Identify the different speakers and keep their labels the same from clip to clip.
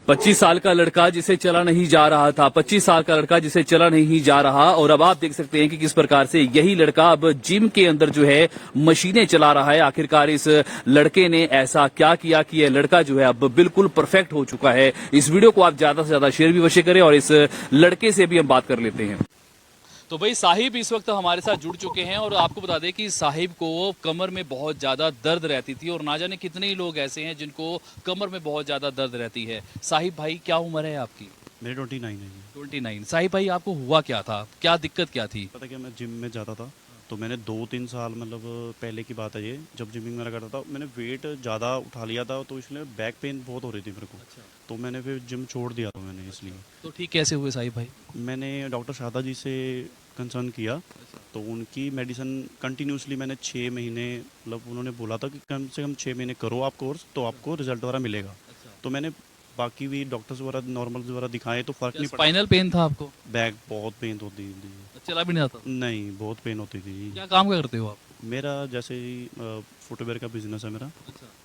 Speaker 1: 25 साल का लड़का जिसे चला नहीं जा रहा था, 25 साल का लड़का जिसे चला नहीं जा रहा, और अब आप देख सकते हैं कि किस प्रकार से यही लड़का अब जिम के अंदर जो है मशीनें चला रहा है। आखिरकार इस लड़के ने ऐसा क्या किया कि यह लड़का जो है अब बिल्कुल परफेक्ट हो चुका है। इस वीडियो को आप ज्यादा से ज्यादा शेयर भी अवश्य करें और इस लड़के से भी हम बात कर लेते हैं। तो भाई साहिब इस वक्त हमारे साथ जुड़ चुके हैं और आपको बता दें कि साहिब को कमर में बहुत ज़्यादा दर्द रहती थी और ना जाने कितने ही लोग ऐसे हैं जिनको कमर में बहुत ज़्यादा दर्द रहती है। साहिब भाई क्या उम्र है आपकी?
Speaker 2: मेरे 29 है जी।
Speaker 1: 29। साहिब भाई आपको हुआ क्या था, क्या दिक्कत क्या थी?
Speaker 2: पता क्या, मैं जिम में जाता था तो मैंने 2-3 साल मतलब पहले की बात है ये, जब जिमिंग मेरा करता था मैंने वेट ज़्यादा उठा लिया था तो इसलिए बैक पेन बहुत हो रही थी मेरे को। तो मैंने फिर जिम छोड़ दिया था मैंने इसलिए।
Speaker 1: तो ठीक कैसे हुए साहिब भाई?
Speaker 2: मैंने डॉक्टर शारदा जी से कंसर्न किया तो उनकी मेडिसिन कंटिन्यूसली मैंने 6 महीने, मतलब उन्होंने बोला था कि कम से कम 6 महीने करो आप कोर्स तो आपको रिजल्ट वगैरह मिलेगा। तो मैंने बाकी भी डॉक्टर्स वगैरह नॉर्मल वगैरह दिखाए तो फर्क नहीं पड़ा।
Speaker 1: स्पाइनल पेन था आपको?
Speaker 2: बैक बहुत पेन होती थी।
Speaker 1: चला भी नहीं आता?
Speaker 2: नहीं, बहुत पेन होती थी।
Speaker 1: क्या काम करते हो आप?
Speaker 2: मेरा जैसे फुटवेयर का बिजनेस है मेरा।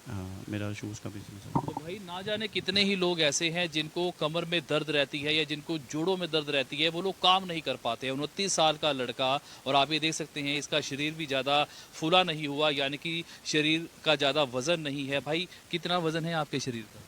Speaker 2: हाँ, मेरा शूज़ का बिजनेस है।
Speaker 1: तो भाई ना जाने कितने ही लोग ऐसे हैं जिनको कमर में दर्द रहती है या जिनको जोड़ों में दर्द रहती है, वो लोग काम नहीं कर पाते हैं। 29 साल का लड़का, और आप ये देख सकते हैं इसका शरीर भी ज़्यादा फूला नहीं हुआ, यानी कि शरीर का ज़्यादा वजन नहीं है। भाई कितना वजन है आपके शरीर का?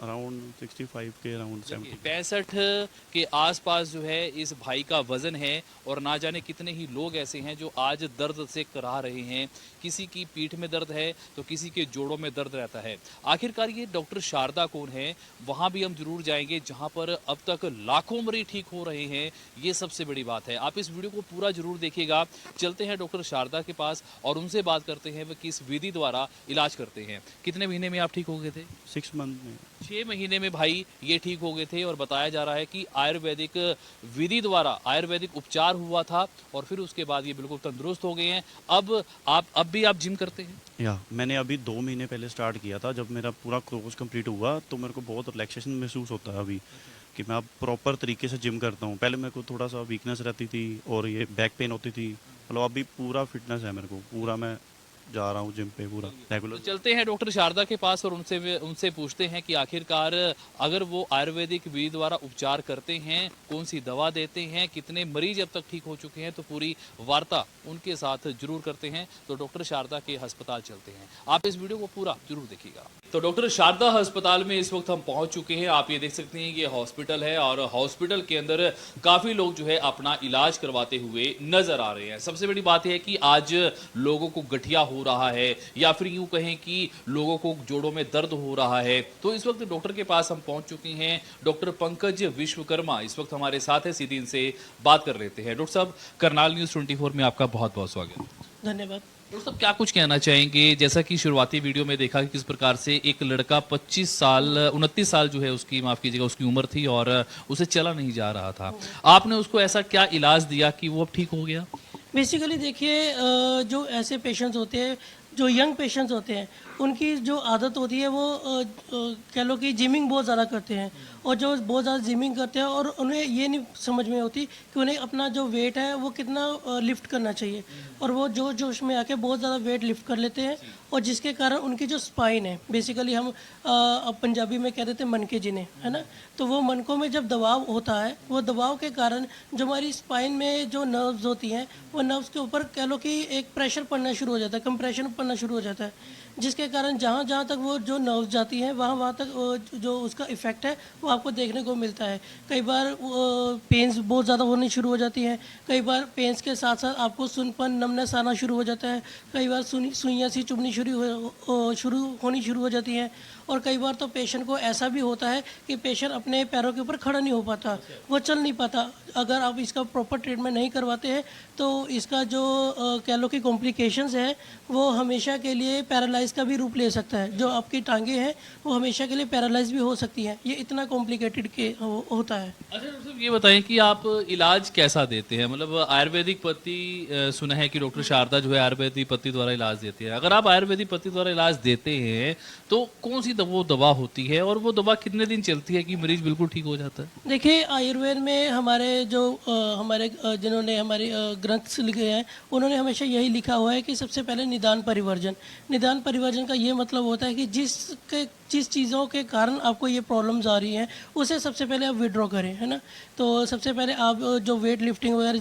Speaker 2: अराउंड 65 के अराउंड 70।
Speaker 1: 65 के आसपास जो है इस भाई का वजन है और ना जाने कितने ही लोग ऐसे हैं जो आज दर्द से कराह रहे हैं। किसी की पीठ में दर्द है तो किसी के जोड़ों में दर्द रहता है। आखिरकार ये डॉक्टर शारदा कौन है, वहां भी हम जरूर जाएंगे जहां पर अब तक लाखों मरीज ठीक हो रहे हैं। ये सबसे बड़ी बात है। आप इस वीडियो को पूरा जरूर देखिएगा। चलते हैं डॉक्टर शारदा के पास और उनसे बात करते हैं वो किस विधि द्वारा इलाज करते हैं। कितने महीने में आप ठीक हो गए थे?
Speaker 2: 6 मंथ में।
Speaker 1: 6 महीने में भाई ये ठीक हो गए थे और बताया जा रहा है कि आयुर्वेदिक विधि द्वारा आयुर्वेदिक उपचार हुआ था और फिर उसके बाद ये बिल्कुल तंदुरुस्त हो गए हैं। अब भी आप जिम करते हैं?
Speaker 2: या मैंने अभी 2 महीने पहले स्टार्ट किया था। जब मेरा पूरा कोर्स कंप्लीट हुआ तो मेरे को बहुत रिलैक्सेशन महसूस होता है अभी कि मैं अब प्रॉपर तरीके से जिम करता हूँ। पहले मेरे को थोड़ा सा वीकनेस रहती थी और ये बैक पेन होती थी, मतलब अभी पूरा फिटनेस है मेरे को, पूरा मैं जा रहा हूँ जिम पे पूरा रेगुलर।
Speaker 1: तो चलते हैं डॉक्टर शारदा के पास और उनसे पूछते हैं कि आखिरकार अगर वो आयुर्वेदिक विधि द्वारा उपचार करते हैं, कौन सी दवा देते हैं, कितने मरीज अब तक ठीक हो चुके हैं। तो पूरी वार्ता उनके साथ जरूर करते हैं। तो डॉक्टर शारदा के अस्पताल चलते हैं। आप इस वीडियो को पूरा जरूर देखिएगा। तो डॉक्टर शारदा अस्पताल में इस वक्त हम पहुंच चुके हैं। आप ये देख सकते हैं ये हॉस्पिटल है और हॉस्पिटल के अंदर काफी लोग जो है अपना इलाज करवाते हुए नजर आ रहे हैं। सबसे बड़ी बात है कि आज लोगों को गठिया हो रहा है या फिर यूं कहें कि लोगों को जोड़ों में दर्द हो रहा है। तो इस वक्त डॉक्टर के पास हम पहुंच चुके हैं। डॉक्टर पंकज विश्वकर्मा इस वक्त हमारे साथ है। सीधी इनसे बात कर लेते हैं। डॉक्टर साहब, करनाल न्यूज़ 24 में आपका बहुत बहुत स्वागत।
Speaker 3: धन्यवाद।
Speaker 1: डॉक्टर साहब, क्या कुछ कहना चाहेंगे? जैसा कि शुरुआती वीडियो में देखा कि किस प्रकार से एक लड़का 29 साल जो है उसकी, माफ कीजिएगा, उसकी उम्र थी और उसे चला नहीं जा रहा था। आपने उसको ऐसा क्या इलाज दिया कि वो अब ठीक हो गया?
Speaker 3: बेसिकली देखिए, जो ऐसे पेशेंट्स होते हैं, जो यंग पेशेंट्स होते हैं, उनकी जो आदत होती है वो कह लो कि जिमिंग बहुत ज़्यादा करते हैं और जो बहुत ज़्यादा जिमिंग करते हैं और उन्हें ये नहीं समझ में होती कि उन्हें अपना जो वेट है वो कितना लिफ्ट करना चाहिए और वो जोश में आके बहुत ज़्यादा वेट लिफ्ट कर लेते हैं और जिसके कारण उनकी जो स्पाइन है, बेसिकली हम अब पंजाबी में कह देते हैं मनके जिन्हें, है ना, तो वो मनकों में जब दबाव होता है, वो दबाव के कारण जो हमारी स्पाइन में जो नर्व्स होती हैं वो नर्व्स के ऊपर कह लो कि एक प्रेशर पड़ना शुरू हो जाता है, कंप्रेशन पड़ना शुरू हो जाता है, जिसके कारण जहाँ जहाँ तक वो जो नर्व्स जाती हैं वहाँ तक जो उसका इफ़ेक्ट है वो आपको देखने को मिलता है। कई बार पेन्स बहुत ज़्यादा होनी शुरू हो जाती हैं, कई बार पेन्स के साथ साथ आपको सुनपन, नमनेस आना शुरू हो जाता है, कई बार सुइयाँ सी चुभनी शुरू होनी शुरू हो जाती हैं और कई बार तो पेशेंट को ऐसा भी होता है कि पेशेंट अपने पैरों के ऊपर खड़ा नहीं हो पाता, वो चल नहीं पाता। अगर आप इसका प्रॉपर ट्रीटमेंट नहीं करवाते हैं तो इसका जो कह लो कि कॉम्प्लिकेशंस है वो हमेशा के लिए पैरालाइज का भी रूप ले सकता है। जो आपकी टांगे हैं वो हमेशा के लिए पैरालाइज भी हो सकती हैं। ये इतना कॉम्प्लिकेटेड होता है।
Speaker 1: अच्छा डॉक्टर साहब, ये बताएं कि आप इलाज कैसा देते हैं? मतलब आयुर्वेदिक पत्ती, सुना है कि डॉक्टर शारदा जो है आयुर्वेदिक पत्ती द्वारा इलाज देती है। अगर आप आयुर्वेदिक पत्ती द्वारा इलाज देते हैं तो कौन सी वो दवा होती है और वो दवा कितने दिन चलती है कि मरीज बिल्कुल ठीक हो जाता है?
Speaker 3: देखिए, आयुर्वेद में हमारे जो हमारे जिन्होंने हमारे ग्रंथ लिखे हैं उन्होंने हमेशा यही लिखा हुआ है कि सबसे पहले निदान परिवर्जन का ये मतलब होता है कि जिसके जिस चीज़ों के कारण आपको ये प्रॉब्लम्स आ रही हैं उसे सबसे पहले आप विड्रॉ करें, है ना। तो सबसे पहले आप जो वेट लिफ्टिंग वगैरह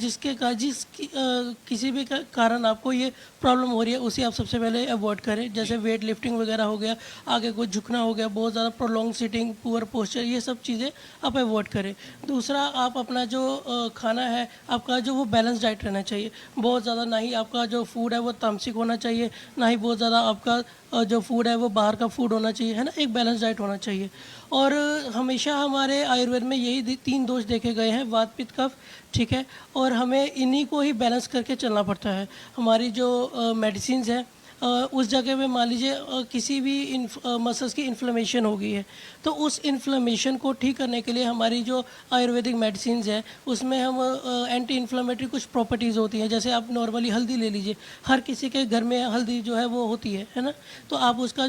Speaker 3: किसी भी कारण आपको ये प्रॉब्लम हो रही है उसे आप सबसे पहले अवॉइड करें। जैसे वेट लिफ्टिंग वगैरह हो गया, आगे कुछ झुकना हो गया, बहुत ज़्यादा प्रोलॉन्ग सिटिंग, पुअर पोस्चर, ये सब चीज़ें आप अवॉइड करें। दूसरा, आप अपना जो खाना है आपका जो वो बैलेंस डाइट रहना चाहिए। बहुत ज़्यादा ना ही आपका जो फूड है वो तामसिक होना चाहिए, ना ही बहुत ज़्यादा आपका जो फूड है वो बाहर का फूड होना चाहिए, है ना। एक बैलेंस डाइट होना चाहिए। और हमेशा हमारे आयुर्वेद में यही 3 दोष देखे गए हैं, वात पित्त कफ, ठीक है। और हमें इन्हीं को ही बैलेंस करके चलना पड़ता है। हमारी जो मेडिसिन्स हैं उस जगह पे मान लीजिए किसी भी मसल्स की इन्फ्लेमेशन हो गई है, तो उस इन्फ्लेमेशन को ठीक करने के लिए हमारी जो आयुर्वेदिक मेडिसिन्स है उसमें हम एंटी इन्फ्लेमेटरी कुछ प्रॉपर्टीज़ होती हैं। जैसे आप नॉर्मली हल्दी ले लीजिए, हर किसी के घर में हल्दी जो है वो होती है ना। तो आप उसका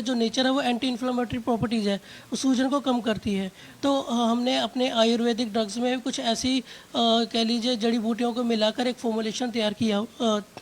Speaker 3: जो नेचर है वो एंटी इन्फ्लेमेटरी प्रॉपर्टीज़ है, वो सूजन को कम करती है। तो हमने अपने आयुर्वेदिक ड्रग्स में कुछ ऐसी कह लीजिए जड़ी बूटियों को मिलाकर एक फॉर्मुलेशन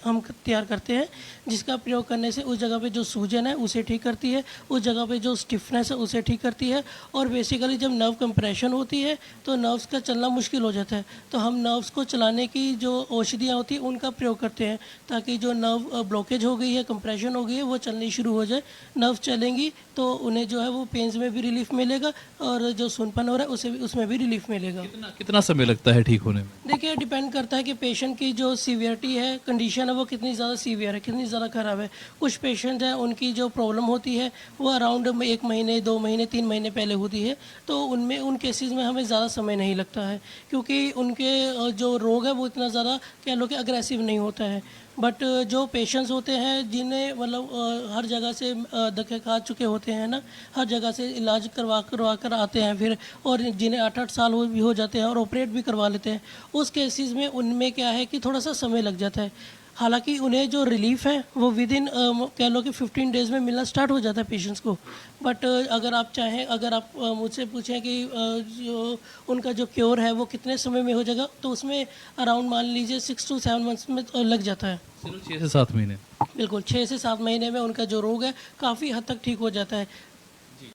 Speaker 3: हम तैयार करते हैं, जिसका प्रयोग करने से उस जगह पे जो सूजन है उसे ठीक करती है, उस जगह पे जो स्टिफनेस है उसे ठीक करती है। और बेसिकली जब नर्व कंप्रेशन होती है तो नर्व्स का चलना मुश्किल हो जाता है, तो हम नर्व्स को चलाने की जो औषधियाँ होती हैं उनका प्रयोग करते हैं, ताकि जो नर्व ब्लॉकेज हो गई है, कंप्रेशन हो गई है, वो चलनी शुरू हो जाए। नर्व चलेंगी तो उन्हें जो है वो पेन्स में भी रिलीफ मिलेगा, और जो सुनपन हो रहा है उसमें भी रिलीफ मिलेगा।
Speaker 1: कितना समय लगता है ठीक होने में?
Speaker 3: देखिए, डिपेंड करता है कि पेशेंट की जो सीवियरिटी है, कंडीशन है, वो कितनी ज़्यादा सीवियर है, कितनी ज़्यादा ख़राब है। कुछ पेशेंट हैं उनकी जो प्रॉब्लम होती है वो अराउंड 1 महीने, 2 महीने, 3 महीने पहले होती है, तो उन केसेस में हमें ज़्यादा समय नहीं लगता है, क्योंकि उनके जो रोग है वो इतना ज़्यादा कह लो कि अग्रेसिव नहीं होता है। बट जो पेशेंट्स होते हैं जिन्हें मतलब हर जगह से धक्के खा चुके होते हैं ना, हर जगह से इलाज करवा कर आते हैं फिर, और जिन्हें 8-8 साल भी हो जाते हैं और ऑपरेट भी करवा लेते हैं, उस केसेस में उनमें क्या है कि थोड़ा सा समय लग जाता है। हालांकि उन्हें जो रिलीफ है वो विदिन कह लो कि 15 डेज़ में मिलना स्टार्ट हो जाता है पेशेंट्स को। बट अगर आप चाहें, अगर आप मुझसे पूछें कि जो उनका जो क्योर है वो कितने समय में हो जाएगा, तो उसमें अराउंड मान लीजिए 6 to 7 मंथ्स में लग जाता है।
Speaker 1: सिर्फ 6 से 7 महीने?
Speaker 3: बिल्कुल, 6 से 7 महीने में उनका जो रोग है काफ़ी हद तक ठीक हो जाता है।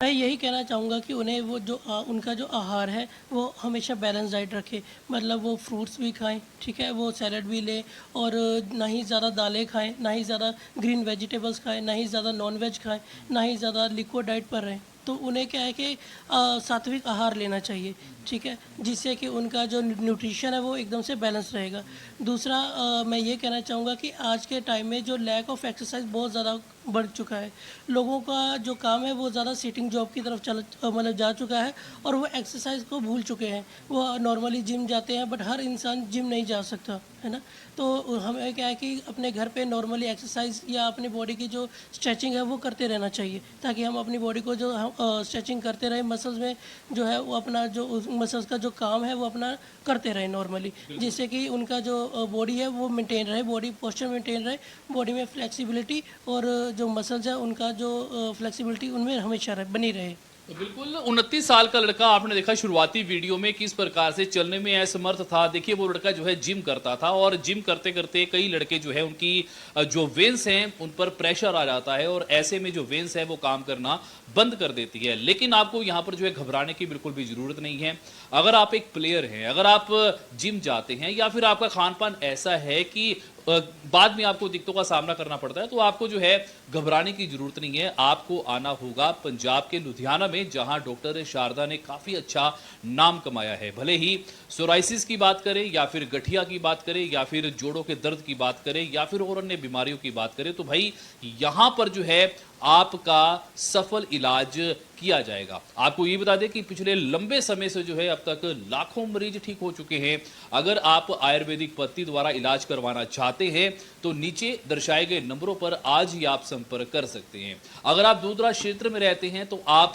Speaker 3: मैं यही कहना चाहूँगा कि उन्हें वो जो उनका जो आहार है वो हमेशा बैलेंस डाइट रखें। मतलब वो फ्रूट्स भी खाएं, ठीक है, वो सैलड भी लें, और ना ही ज़्यादा दालें खाएं, ना ही ज़्यादा ग्रीन वेजिटेबल्स खाएं, ना ही ज़्यादा नॉन वेज खाएं, ना ही ज़्यादा लिक्विड डाइट पर रहें। तो उन्हें क्या है कि सात्विक आहार लेना चाहिए, ठीक है, जिससे कि उनका जो न्यूट्रिशन है वो एकदम से बैलेंस रहेगा। दूसरा, मैं ये कहना चाहूँगा कि आज के टाइम में जो लैक ऑफ एक्सरसाइज बहुत ज़्यादा बढ़ चुका है। लोगों का जो काम है वो ज़्यादा सिटिंग जॉब की तरफ मतलब जा चुका है, और वो एक्सरसाइज को भूल चुके हैं। वो नॉर्मली जिम जाते हैं, बट हर इंसान जिम नहीं जा सकता, है ना। तो हमें क्या है कि अपने घर पे नॉर्मली एक्सरसाइज या अपनी बॉडी की जो स्ट्रेचिंग है वो करते रहना चाहिए, ताकि हम अपनी बॉडी को जो स्ट्रेचिंग करते रहे, मसल्स में जो है वो अपना जो मसल्स का जो काम है वो अपना करते रहे नॉर्मली, जिससे कि उनका जो बॉडी है वो मेंटेन रहे, बॉडी पोस्चर मेंटेन रहे, बॉडी में फ्लेक्सिबिलिटी, और जो मसल्स है उनका जो फ्लेक्सिबिलिटी उनमें हमेशा बनी रहे।
Speaker 1: तो बिल्कुल 29 साल का लड़का, आपने देखा शुरुआती वीडियो में किस प्रकार से चलने में असमर्थ था। देखिए वो लड़का जो है जिम करता था, और जिम करते करते कई लड़के जो है उनकी जो वेन्स हैं उन पर प्रेशर आ जाता है, और ऐसे में जो वेन्स है वो काम करना बंद कर देती है। लेकिन आपको यहाँ पर जो है घबराने की बिल्कुल भी जरूरत नहीं है। अगर आप एक प्लेयर हैं, अगर आप जिम जाते हैं, या फिर आपका खान पान ऐसा है कि बाद में आपको दिक्कतों का सामना करना पड़ता है, तो आपको जो है घबराने की जरूरत नहीं है। आपको आना होगा पंजाब के लुधियाना में, जहां डॉक्टर शारदा ने काफी अच्छा नाम कमाया है। भले ही सोराइसिस की बात करें, या फिर गठिया की बात करें, या फिर जोड़ों के दर्द की बात करें, या फिर और अन्य बीमारियों की बात करें, तो भाई यहां पर जो है आपका सफल इलाज किया जाएगा। आपको ये बता दें कि पिछले लंबे समय से जो है अब तक लाखों मरीज ठीक हो चुके हैं। अगर आप आयुर्वेदिक पद्धति द्वारा इलाज करवाना चाहते हैं तो नीचे दर्शाए गए नंबरों पर आज ही आप संपर्क कर सकते हैं। अगर आप दूर क्षेत्र में रहते हैं तो आप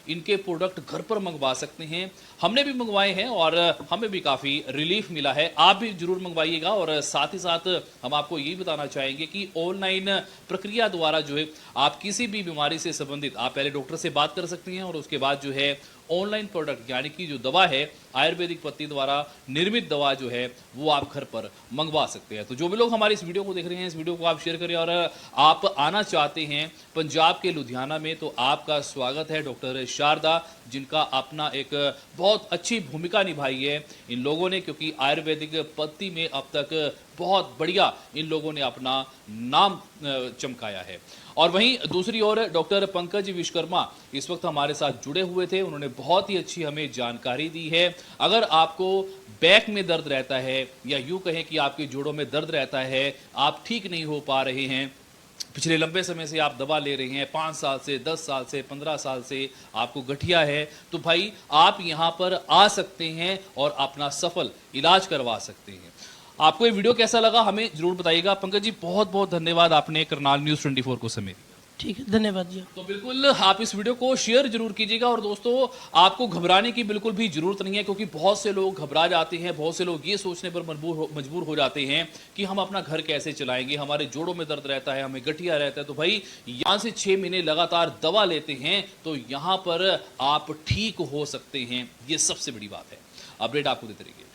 Speaker 1: इनके प्रोडक्ट घर पर मंगवा सकते हैं। हमने भी मंगवाए हैं और हमें भी काफी रिलीफ मिला है। आप भी जरूर मंगवाइएगा। और साथ ही साथ हम आपको ये बताना चाहेंगे कि ऑनलाइन प्रक्रिया द्वारा जो है आप किसी भी बीमारी से संबंधित आप पहले डॉक्टर से बात कर सकते हैं, और उसके बाद जो है ऑनलाइन प्रोडक्ट यानी कि जो दवा है आयुर्वेदिक पत्ती द्वारा निर्मित दवा जो है वो आप घर पर मंगवा सकते हैं। तो जो भी लोग हमारी इस वीडियो को देख रहे हैं, इस वीडियो को आप शेयर करें और आप आना चाहते हैं पंजाब के लुधियाना में, तो आपका स्वागत है। डॉक्टर शारदा जिनका अपना एक बहुत अच्छी भूमिका निभाई है इन लोगों ने, क्योंकि आयुर्वेदिक पत्ती में अब तक बहुत बढ़िया इन लोगों ने अपना नाम चमकाया है। और वहीं दूसरी ओर डॉक्टर पंकज विश्वकर्मा इस वक्त हमारे साथ जुड़े हुए थे, उन्होंने बहुत ही अच्छी हमें जानकारी दी है। अगर आपको बैक में दर्द रहता है या यूं कहें कि आपके जोड़ों में दर्द रहता है, आप ठीक नहीं हो पा रहे हैं, पिछले लंबे समय से आप दवा ले रहे हैं, 5 साल से, 10 साल से, 15 साल से आपको गठिया है, तो भाई आप यहाँ पर आ सकते हैं और अपना सफल इलाज करवा सकते हैं। आपको ये वीडियो कैसा लगा हमें जरूर बताइएगा। पंकज जी बहुत बहुत धन्यवाद, आपने करनाल न्यूज़ 24 को समय दिया।
Speaker 3: ठीक है, धन्यवाद जी।
Speaker 1: तो बिल्कुल आप इस वीडियो को शेयर जरूर कीजिएगा। और दोस्तों आपको घबराने की बिल्कुल भी जरूरत नहीं है, क्योंकि बहुत से लोग घबरा जाते हैं, बहुत से लोग ये सोचने पर मजबूर हो जाते हैं कि हम अपना घर कैसे चलाएंगे, हमारे जोड़ों में दर्द रहता है, हमें गठिया रहता है। तो भाई यहाँ से 6 महीने लगातार दवा लेते हैं तो यहाँ पर आप ठीक हो सकते हैं, ये सबसे बड़ी बात है। अपडेट आपको देते रहिए।